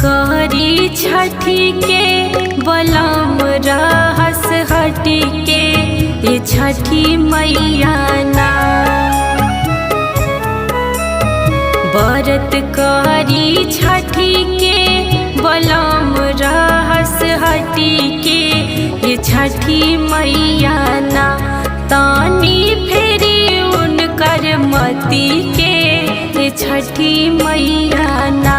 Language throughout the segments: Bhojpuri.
करी छठी के बलम रहस हटी के ये छठी मैया ना व्रत करी छठी के बलम रहस हटी के ये छठी मैया ना तानी फेरी उनकर मती के ये छठी मैया ना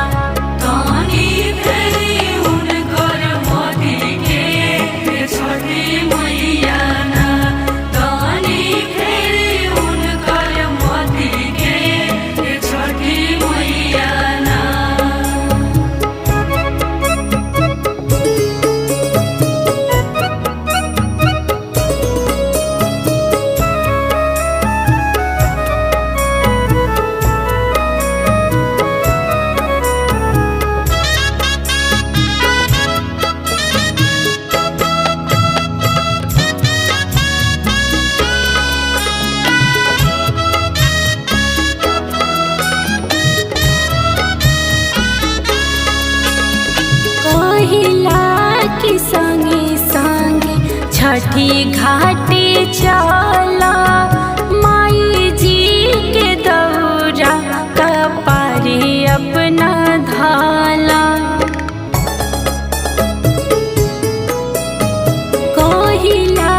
संगे संगे छठी घाटी चला माई जी के दौरा कपारे अपना धाला कहिला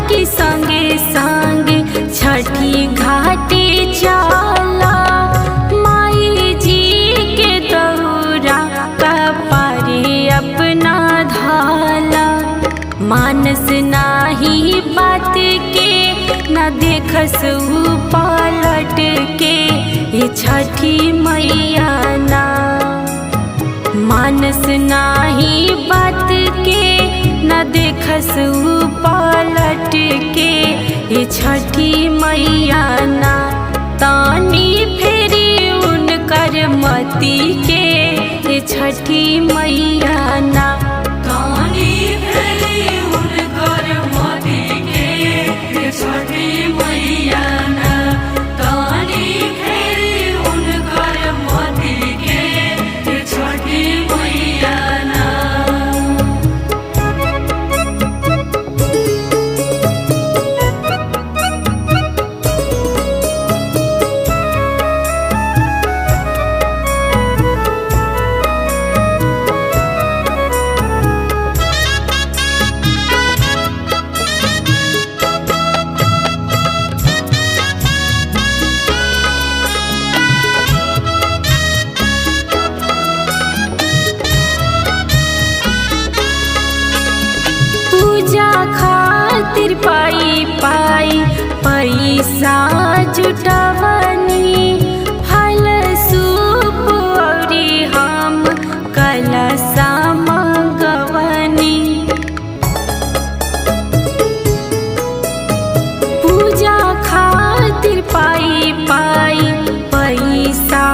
कि संगे संगे छठी घाटी चला माई जी के दौरा कपारे अपना धाला मानस नाही बात के न देखस पलट के ये छठी मैया ना मानस नाही बात के न देखस पलट के ये छठी मैया ना तानी फेरी उनकर मती के ये छठी मैया ना छठी मैया ना तानी फेरी उनकर मती के छठी मैया ना खातिर पाई पाई पैसा जुटवनी फल सूप औरी हम कलशा मंगवनी पूजा खातिर पाई पाई पैसा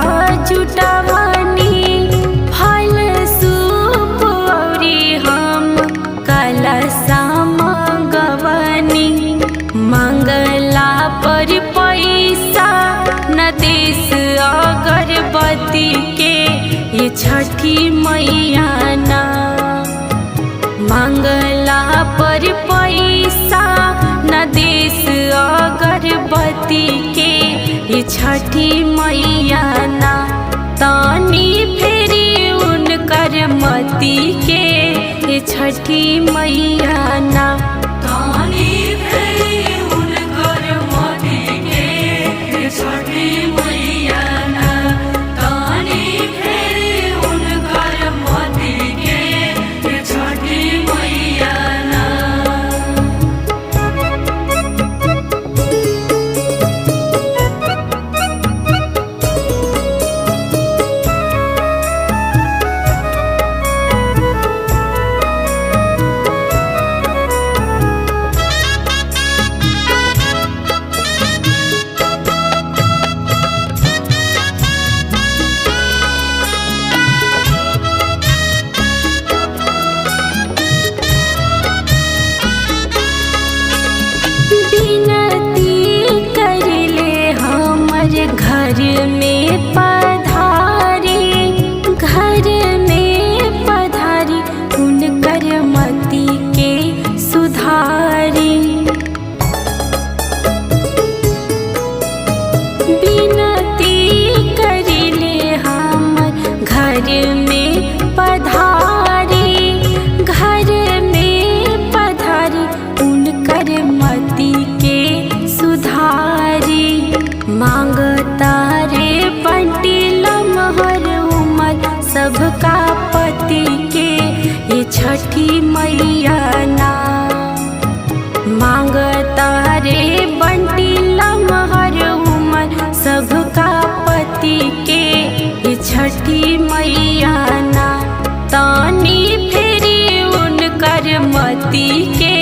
जुटवनी फल सूप औरी हम कलशा मंगला पर पैसा न देश अगरबत्ती के ये छठी मैया ना मंगला पर पैसा न देश अगरबत्ती के ये छठी मैया ना तानी फेरी उनकर मती के ये छठी मैया ना छठी मैया ना तानी फेरी उनकर मती के छठी मैया ना छठी मैया ना। मांगता रे बंटी लमहर उमर सबका पति के ये छठी मैया ना। तानी फेरी उनकर मती के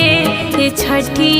ये छठी